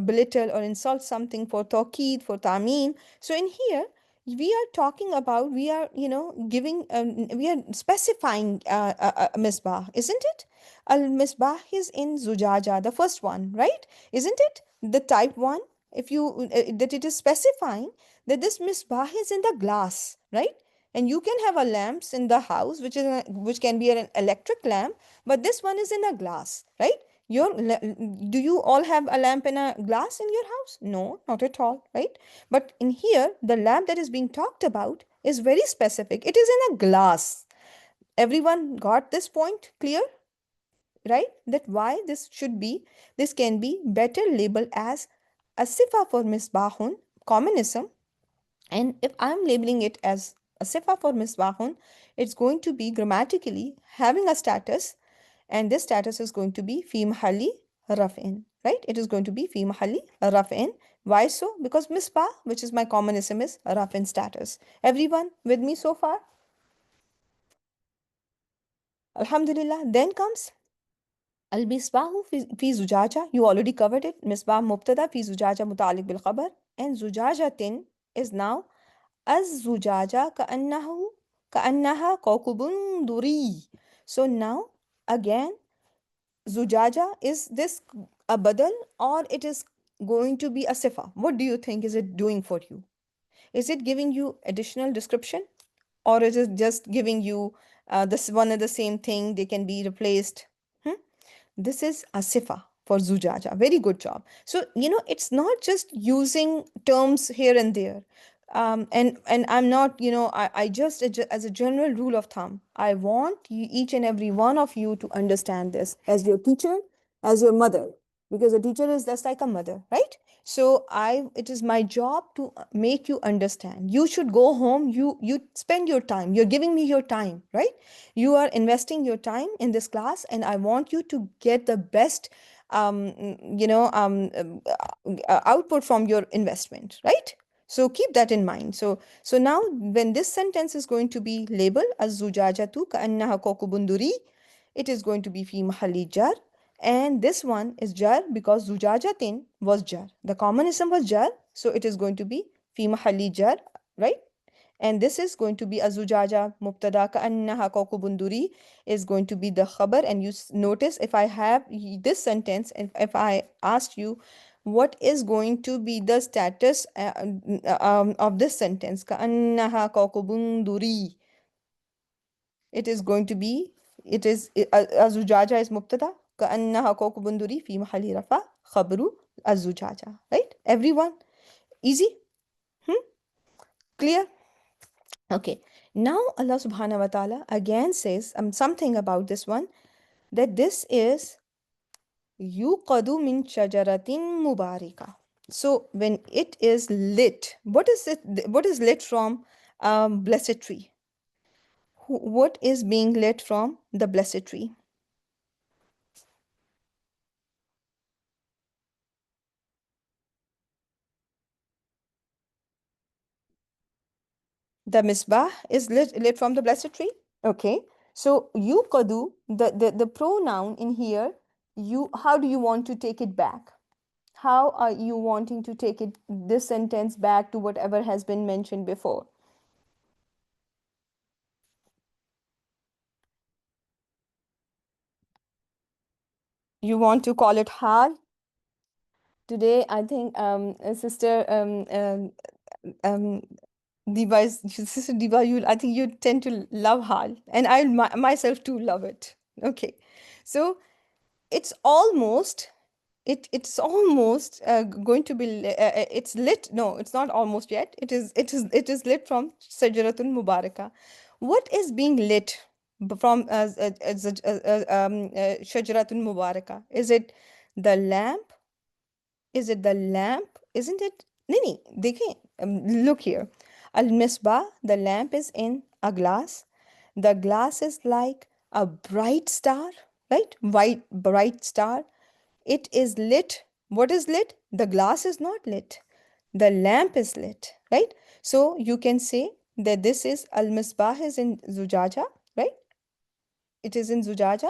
belittle or insult something, for tawqid, for ta'meen. So in here we are talking about, we are giving, we are specifying a misbah, isn't it? Al misbah is in zujaja, the first one, right? Isn't it the type 1? If you that it is specifying that this misbah is in the glass, right? And you can have a lamps in the house which can be an electric lamp, but this one is in a glass, right? Do you all have a lamp in a glass in your house? No, not at all, right? But in here, the lamp that is being talked about is very specific. It is in a glass. Everyone got this point clear? Right? That why this can be better labeled as a sifa for misbahun, commonism. And if I'm labeling it as a sifa for misbahun, it's going to be grammatically having a status, and this status is going to be fi mahalli raf'in, right? It is going to be fi mahalli raf'in. Why so? Because misbah, which is my commonism, is raf'in status. Everyone with me so far? Alhamdulillah. Then comes Al-Misbahu fi Zujaja. You already covered it. Misbah Mubtada fi Zujaja mutalik bil khabar. And Zujajatin is now Az-Zujaja ka'annaha kawkubun duri. So now again, Zujaja, is this a badal or it is going to be a sifa? What do you think is it doing for you? Is it giving you additional description, or is it just giving you This one and the same thing, they can be replaced. Hmm? This is Asifa for Zujaja. Very good job. So, it's not just using terms here and there. And I'm not, I just, as a general rule of thumb, I want you, each and every one of you, to understand this as your teacher, as your mother, because a teacher is just like a mother, right? So it is my job to make you understand. You should go home. You spend your time. You're giving me your time, right? You are investing your time in this class, and I want you to get the best output from your investment, right? So keep that in mind. So now, when this sentence is going to be labeled as zujajatu ka'annaha kokubunduri, it is going to be fi mahalli jar. And this one is jar because zujajatin was jar. The common ism was jar, so it is going to be fi mahalli jar, right? And this is going to be azujaja mubtada ka annaha kawkubunduri is going to be the khabar. And you notice, if I have this sentence, and if I asked you what is going to be the status of this sentence, ka annaha kawkubunduri, it is going to be, it is azujaja is mubtada, ka annaha kawkubunduri fi mahalli rafa, khabru azujaja, right? Everyone, easy? Hmm? Clear? Okay, now Allah subhanahu wa ta'ala again says something about this one, that this is yuqadu min shajaratin mubarika. So when it is lit, what is it? What is lit from blessed tree? What is being lit from the blessed tree? The misbah is lit from the blessed tree. Okay, so yuqadu, the pronoun in here, how do you want to take it back? How are you wanting to take this sentence back to whatever has been mentioned before? You want to call it hal? Today, I think sister um, Diva sister Diva, I think you tend to love hal, and myself too love it. Okay, so it's almost it's almost going to be it's lit. No, it's not almost yet. It is lit from Sajaratul Mubaraka. What is being lit from Shajaratul Mubaraka? Is it the lamp? Is it the lamp? Isn't it? Nini, dekhe, look here. Al Misbah, the lamp is in a glass. The glass is like a bright star, right? White, bright star. It is lit. What is lit? The glass is not lit. The lamp is lit, right? So you can say that this is Al Misbah is in Zujaja, right? It is in Zujaja.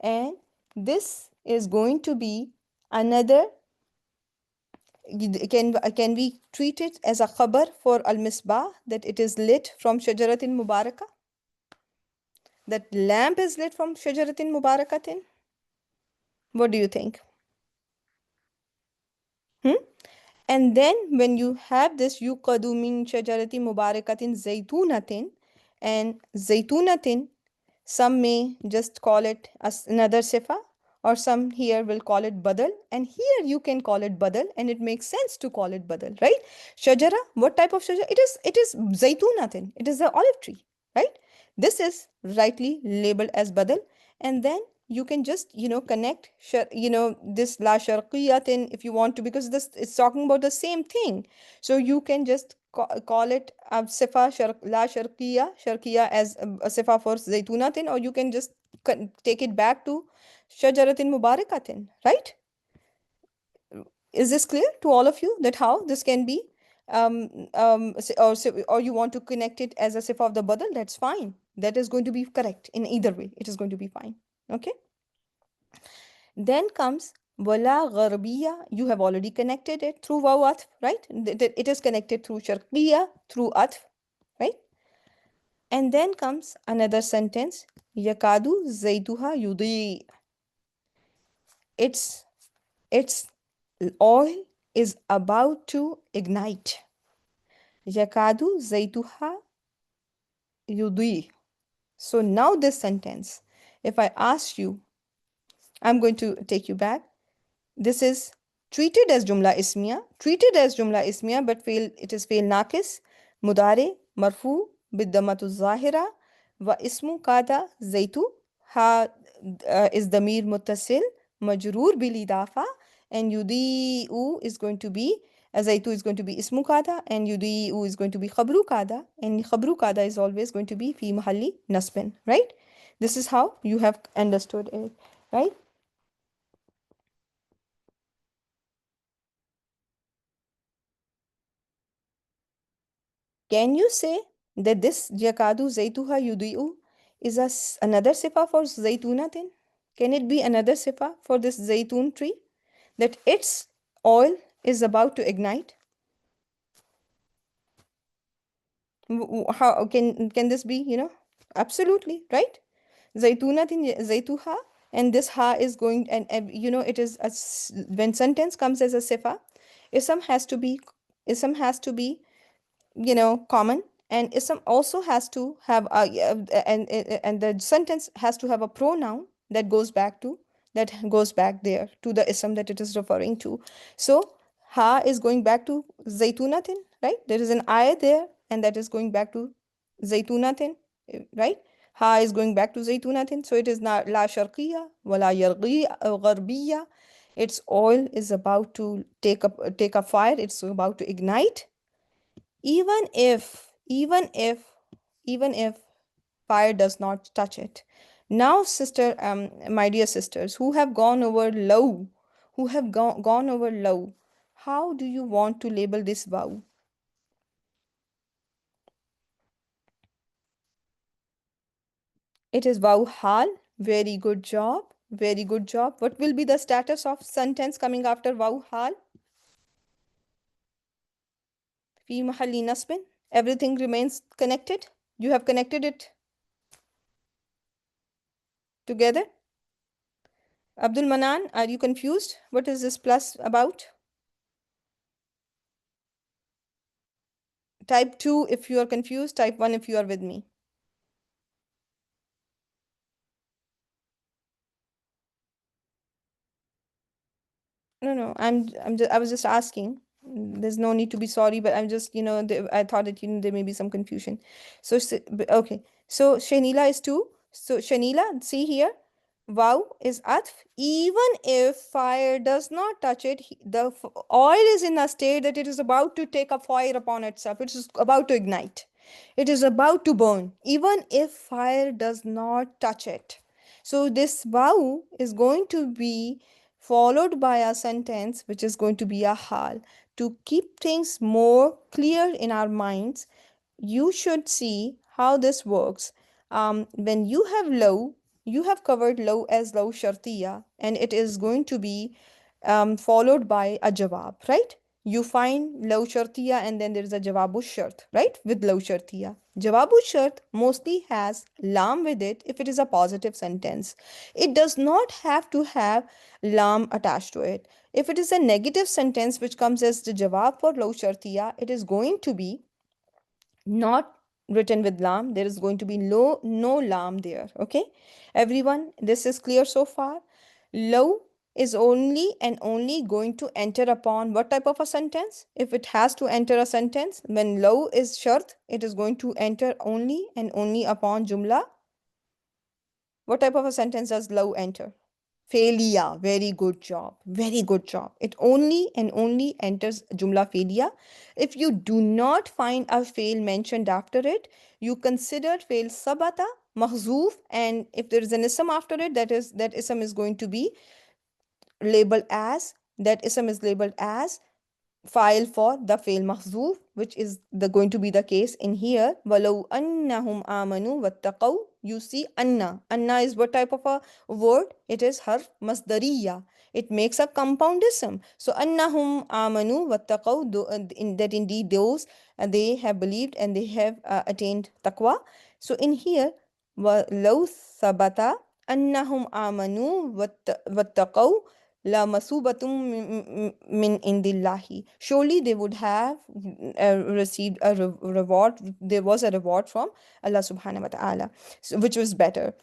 And this is going to be another. Can we treat it as a khabar for Al Misbah, that it is lit from Shajaratin Mubaraka? That lamp is lit from Shajaratin Mubarakatin? What do you think? Hmm? And then when you have this yuqadu min shajarati mubarakatin zaytunatin, and zaytunatin, some may just call it as another sifa, or some here will call it badal. And here you can call it badal, and it makes sense to call it badal, right? Shajara, what type of shajara? It is zaytunatin. It is the olive tree, right? This is rightly labeled as badal. And then you can just connect this la sharqiyatin if you want to, because this is talking about the same thing. So you can just call it sifa la sharqiya as a sifa for zaytunatin, or you can just take it back to shajaratin mubarakatin, right? Is this clear to all of you, that how this can be or you want to connect it as a sifa of the badal? That's fine. That is going to be correct. In either way, it is going to be fine. Okay. Then comes wala gharbiya. You have already connected it through waw atf, right? It is connected through sharqiya, through atf, right? And then comes another sentence, yakadu zaytuha yudi. Its its oil is about to ignite. Yakadu zaytuha yudi. So now this sentence, if I ask you, I'm going to take you back. This is treated as jumla ismiya, but fail, it is fail nakis, mudare, marfu, biddamatu zahira, wa ismu kada zaitu, ha is damir muttasil, majroor bil idafa, and yudi'u is going to be, zaitu is going to be ismu kada, and yudi'u is going to be khabru kada, and khabru kada is always going to be fi mahalli nasbin, right? This is how you have understood it, right? Can you say that this jakadu zaytuha yudi'u is another sifa for zaytunatin? Can it be another sifa for this zaytun tree? That its oil is about to ignite? How can this be, Absolutely, right? Zaytunatin zaytuha, and this ha is going, and it is when sentence comes as a sifa, ism has to be ism has to be common, and ism also has to have a, and the sentence has to have a pronoun that goes back there to the ism that it is referring to. So ha is going back to zaytunatin, right? There is an I there, and that is going back to zaytunatin, right? Ha is going back to zaytunatin, so it is not la sharqiya wala gharbiya. Its oil is about to take a fire, it's about to ignite, even if fire does not touch it. Now, my dear sisters, who have gone over low, gone over low, how do you want to label this vow? It is vow hal. Very good job. Very good job. What will be the status of sentence coming after vow hal? Fi mahalli nasbin. Everything remains connected. You have connected it together. Abdul Manan, are you confused? What is this plus about? Type 2 if you are confused, type 1 if you are with me. No, no, I was just asking. There's no need to be sorry, but I'm just, I thought that, there may be some confusion. So, okay. So, Shanila is 2. So, Shanila, see here. Wow is atf. Even if fire does not touch it, the oil is in a state that it is about to take a fire upon itself. It is about to ignite. It is about to burn, even if fire does not touch it. So, this vow is going to be followed by a sentence which is going to be a hal. To keep things more clear in our minds, you should see how this works. When you have low, you have covered low as low shartiya, and it is going to be followed by a jawab, right? You find low shartiya, and then there is a jawabu shart, right? With low shartiya. Jawabu shart mostly has lam with it if it is a positive sentence. It does not have to have lam attached to it. If it is a negative sentence which comes as the jawab for low shartiya, it is going to be not written with lam. There is going to be no lam there. Okay, everyone, this is clear so far. Low is only and only going to enter upon what type of a sentence? If it has to enter a sentence, when low is shart, it is going to enter only and only upon jumla. What type of a sentence does low enter? Failure. Very good job. Very good job. It only and only enters Jumla failure. If you do not find a fail mentioned after it, you consider fail sabata, mahzoof, and if there is an ism after it, that ism is going to be labeled as, that ism is labeled as file for the fail mahzoof, which is going to be the case in here. Walau annahum amanu wattaqaw. You see, anna is what type of a word? It is harf masdariya. It makes a compound ism. So annahum amanu wattaqaw, in that indeed those they have believed and they have attained taqwa. So in here, walau sabata annahum amanu wattaqaw la masubatum min indillahi. Surely they would have received a reward. There was a reward from Allah subhanahu wa ta'ala, so, which was better.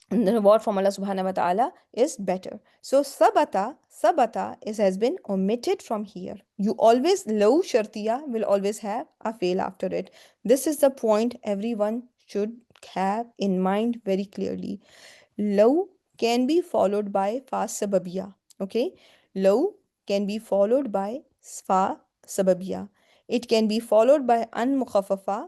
The reward from Allah subhanahu wa ta'ala is better. So sabata is has been omitted from here. You always low shartiya will always have a fail after it. This is the point everyone should have in mind very clearly. Low can be followed by fa sababiya. Okay, low can be followed by fa sababiya. It can be followed by an mukhaffafa,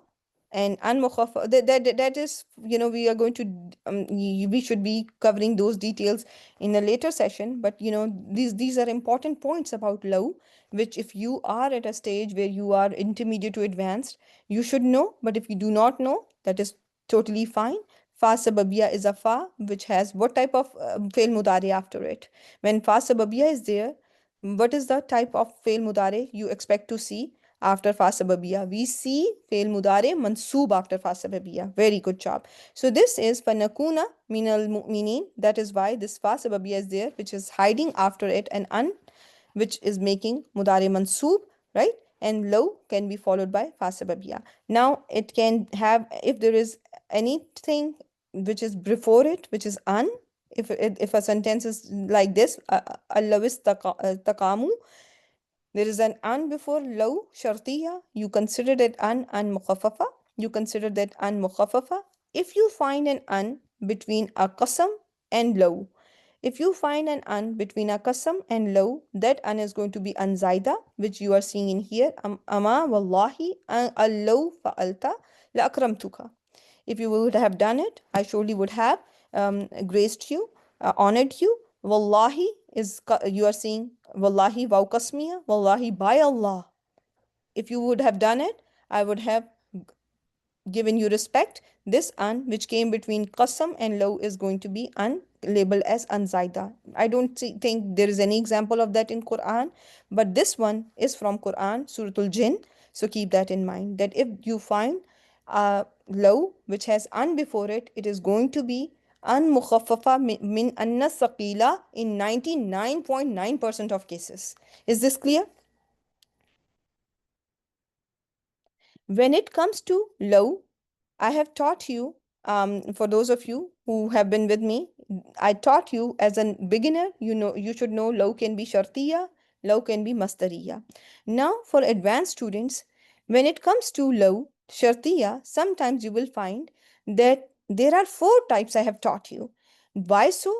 and unmukhaffa, that is, we are going to we should be covering those details in a later session, but these are important points about low, which if you are at a stage where you are intermediate to advanced, you should know. But if you do not know, that is totally fine. Fa sababiyya is a fa which has what type of fail mudari after it. When fa sababiyya is there, what is the type of fail mudari you expect to see after fa sababiyya? We see fail mudari mansoob after fa sababiyya. Very good job. So this is fanakuna minal mu'minin. That is why this fa sababiyya is there, which is hiding after it an an, which is making mudari mansoob, right? And low can be followed by fa sababiyya. Now it can have, if there is anything which is before it, which is an, if a sentence is like this, allawis taqamu, there is an an before low shartiya. You consider that an mukhaffafa. You consider that an mukhaffafa. If you find an an between a qasam and low, if you find an an between a qasam and low, that an is going to be an zaida, which you are seeing in here. Ama wallahi allow fa'alta la akramtuka. If you would have done it, I surely would have graced you, honored you. Wallahi is, you are seeing wallahi waw kasmiya, wallahi by Allah. If you would have done it, I would have given you respect. This an which came between qasam and law is going to be an labeled as anzaida. I don't think there is any example of that in Quran, but this one is from Quran, Suratul Jinn. So keep that in mind, that if you find a law which has an before it, it is going to be an mukhaffafa min anna saqila in 99.9% of cases. Is this clear? When it comes to low, I have taught you, for those of you who have been with me, I taught you as a beginner, you should know low can be shartiya, low can be mastariya. Now, for advanced students, when it comes to low, shartiya, sometimes you will find that there are four types I have taught you. Why so?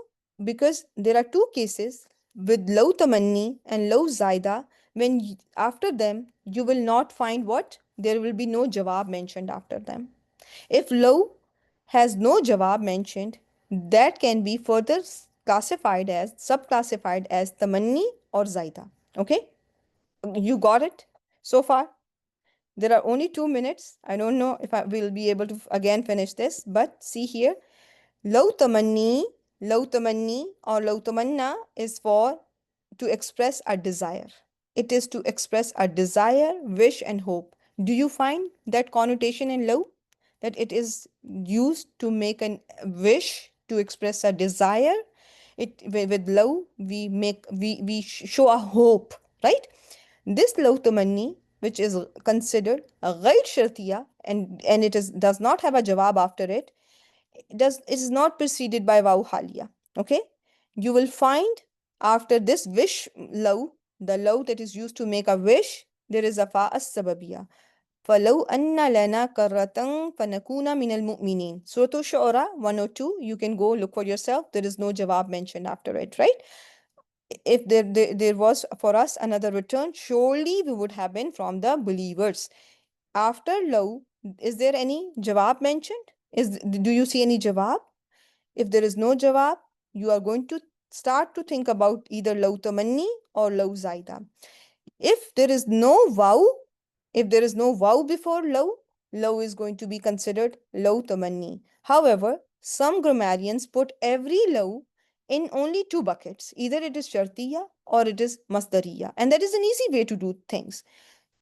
Because there are two cases with low tamanni and low zaida. When after them, you will not find what? There will be no jawab mentioned after them. If low has no jawab mentioned, that can be further classified as, subclassified as tamanni or zaida. Okay? You got it so far? There are only 2 minutes. I don't know if I will be able to again finish this, but see here. Low tamanni, low tamanni or low tamanna is for to express a desire. It is to express a desire, wish, and hope. Do you find that connotation in low? That it is used to make a wish, to express a desire. With low, we show a hope, right? This low tamanni, which is considered a ghair shartiya, and it is does not have a jawab after it, it is not preceded by waw haliya. Okay, you will find after this wish low, the low that is used to make a wish, there is a fa as sababiya. فَلَوْ أَنَّ لَنَا كَرَّةً فَنَكُونَ مِنَ الْمُؤْمِنِينَ. Surah Shu'ara 102. You can go look for yourself. There is no jawab mentioned after it, right? If there was for us another return, surely we would have been from the believers. After low, is there any jawab mentioned? Do you see any jawab? If there is no jawab, you are going to start to think about either low tamanni or low zaida. If there is no wow, if there is no wow before low, low is going to be considered low tamanni. However, some grammarians put every low in only two buckets. Either it is shartiya or it is masdariya. And that is an easy way to do things.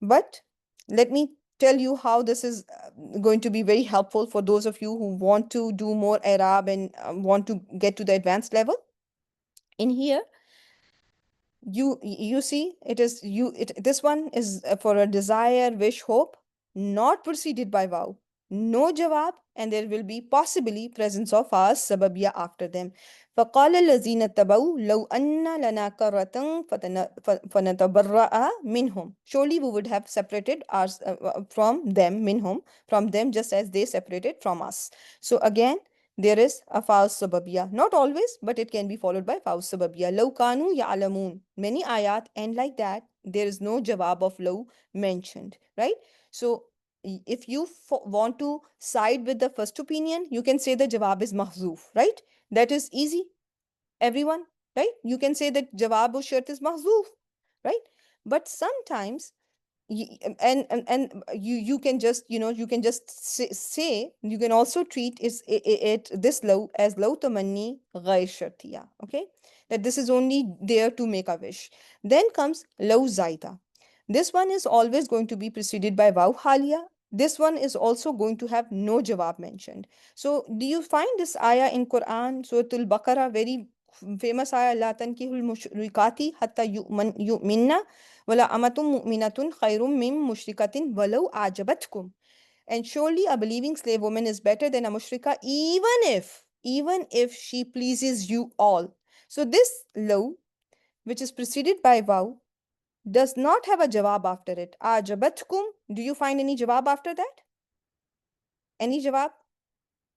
But let me tell you how this is going to be very helpful for those of you who want to do more Arab and want to get to the advanced level. In here, You see, it is you it this one is for a desire, wish, hope, not preceded by wow. No jawab, and there will be possibly presence of as sababiyya after them. فقال الذين اتبعوا لو أن لنا كرة فنتبرأ منهم. Surely we would have separated us from them, minhum, from them, just as they separated from us. So again, there is a false sababiyya. Not always, but it can be followed by false sababiyya. Law kanu ya'lamun. Many ayat end like that. There is no jawab of law mentioned, right? So if you want to side with the first opinion, you can say the jawab is mahzoof, right? That is easy. Everyone, right? You can say that jawab or shart is mahzoof, right? But sometimes and you can just you can just say you can also treat it this low as low tamanni ghair shartiya, okay, that this is only there to make a wish. Then comes low zaida. This one is always going to be preceded by waw halia. This one is also going to have no jawab mentioned. So do you find this ayah in Quran, Surah Al-Baqarah, very famous ayah, la tankihul mushrikati hatta yu'minna wala amatun mu'minatun khairum min mushrikatin walau ajabatkum. And surely a believing slave woman is better than a mushrika, even if she pleases you all. So this law, which is preceded by waw, does not have a jawab after it. Ajabatkum. Do you find any jawab after that? Any jawab?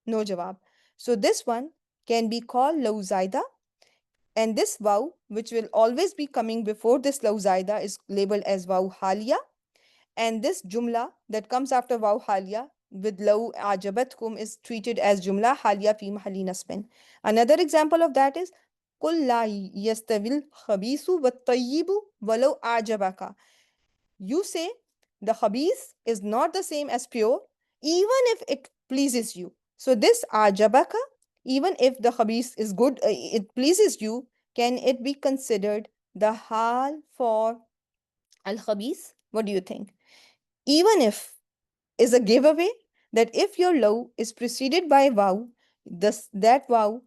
No jawab. So this one can be called law zaida. And this waw, which will always be coming before this law zaida, is labeled as waw halia. And this jumla that comes after waw halia with law ajabatkum is treated as jumla halia fi mahalli nasbin. Another example of that is قل لا يستوي الخبيث والطيب ولو أعجبك. You say the khabith is not the same as pure, even if it pleases you. So this ajabaka, even if the khabith is good, it pleases you, can it be considered the hal for al khabith? What do you think? Even if is a giveaway that if your law is preceded by vow, this that vow,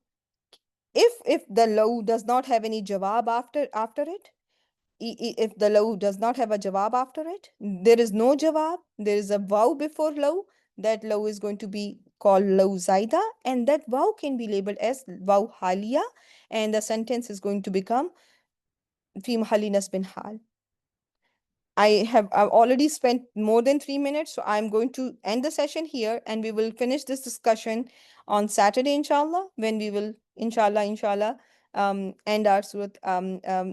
if the law does not have any jawab after it, if the law does not have a jawab after it, there is no jawab, there is a vow before law, that law is going to be called law zaida, and that vow can be labeled as vow halia, and the sentence is going to become fi mahalli nasbin hal. I've already spent more than 3 minutes, so I'm going to end the session here, and we will finish this discussion on Saturday, inshallah, when we will, inshallah, end our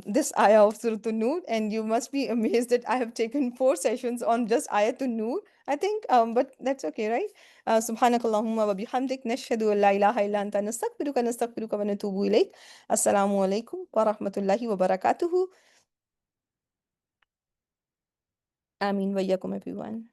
this ayah of Surah An-Nur. And you must be amazed that I have taken 4 sessions on just ayah An-Nur, I think, but that's okay, right? Subhanakallahumma wa bihamdik, nashhadu an la ilaha illa anta, nastaghfiruka wa natubu ilayk. Assalamu alaikum wa rahmatullahi wa barakatuhu. Ameen wa iyyakum everyone.